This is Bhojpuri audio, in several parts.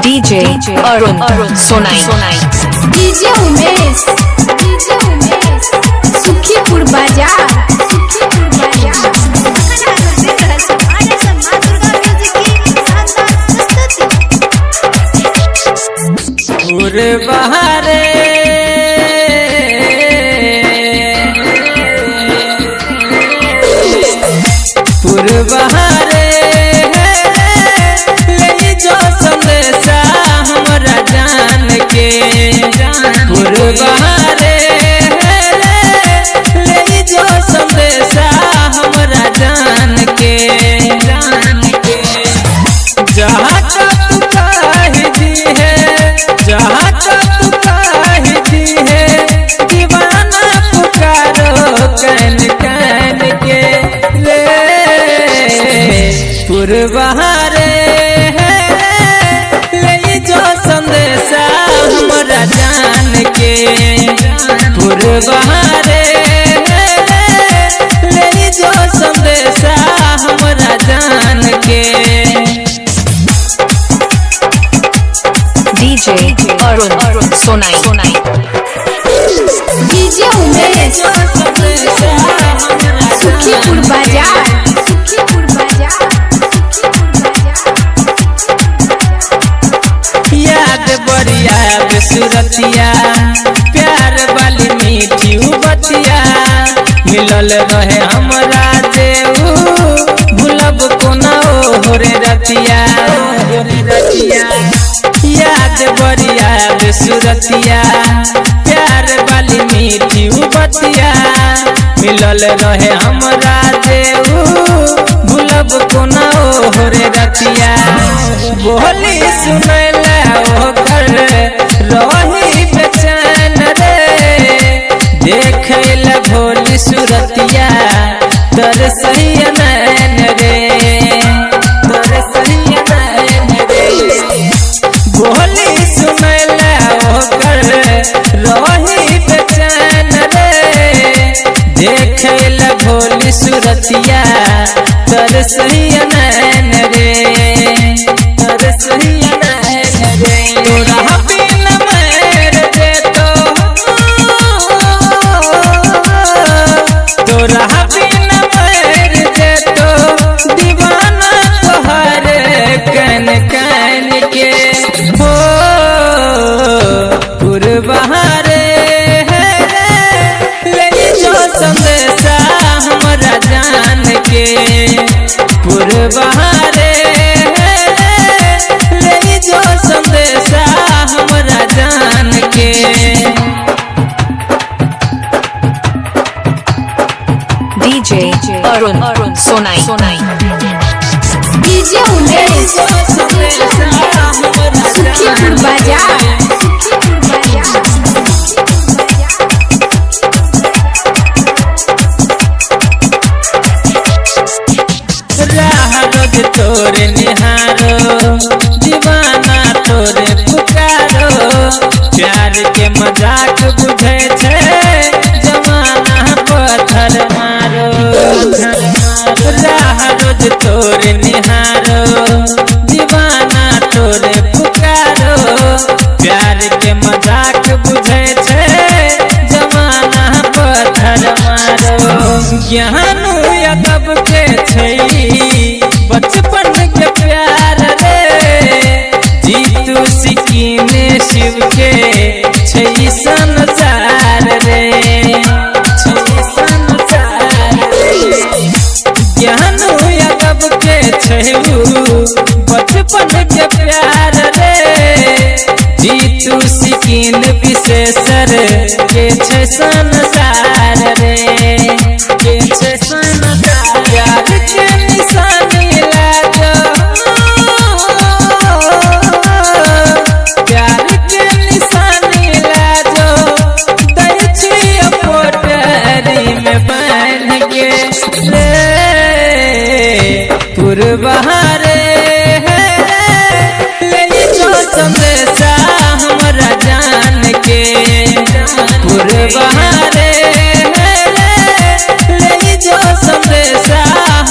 DJ Arun Sonai DJ Umesh Sukhipur बाजार बहारे बहारे ले जो संदेशा हमरा जान के बहारे ले जो संदेशा हमरा जान के जहाँ तू कही दी है जहाँ तू कही दी है दीवाना पुकारो कैन कैन के ले बहारे ले जो संदेशा हमरा जान के बहारे ले जो संदेशा हमरा जान के DJ Arun Sonai DJ Umesh Sukhipur बाजार याद बढ़िया सूरतिया प्यार वाली मीठी बतिया मिलल रहे हमरा देऊ भूलब कोना हो रे रतिया याद बढ़िया सूरतिया प्यार वाली मीठी बतिया मिलल रहे हमरा देऊ भूलब कोना हो रे रतिया बोली सुनैला ओकर रही बेचैन रे देखैला भोली सूरतिया तर सही नैन रे तर सही नैन रे बोली सुनैला ओकर रही बेचैन रे देखैला भोली सूरतिया तर सही नैन रे तर सही नैन रे तोरा बिन मर दे तोरा बिन मर दे दीवाना तोहर कैन कैन के हो बहारे ले जो संदेशा हमरा जान के बहारे ले जो संदेशा हमरा जान के DJ Arun Sonai DJ Umesh Sukhipur बाजार राह रोज तोरे निहारो दीवाना तोरे पुकारो प्यार के मजाक बुझे छे जमाना पत्थर मारो राह रोज तोरे निहारो दीवाना तोरे पुकारो प्यार के मजाक बुझे छे जमाना पत्थर मारो ज्ञानू यादव के बचपन के प्यार रे जीतू सिकीने शिव के संसार रे संसार ज्ञानू यादव के बचपन के प्यार रे जीतू सिकीन विशेषर के संसार रे के संसार प्यार के निशानी लागो प्यार के निशानी लागो दै छियै पोटरी में बांध के बहारे ले जो संदेशा हमरा जान के बहारे ले जो संदेशा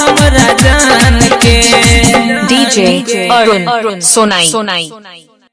हमरा जान के DJ Arun Sonai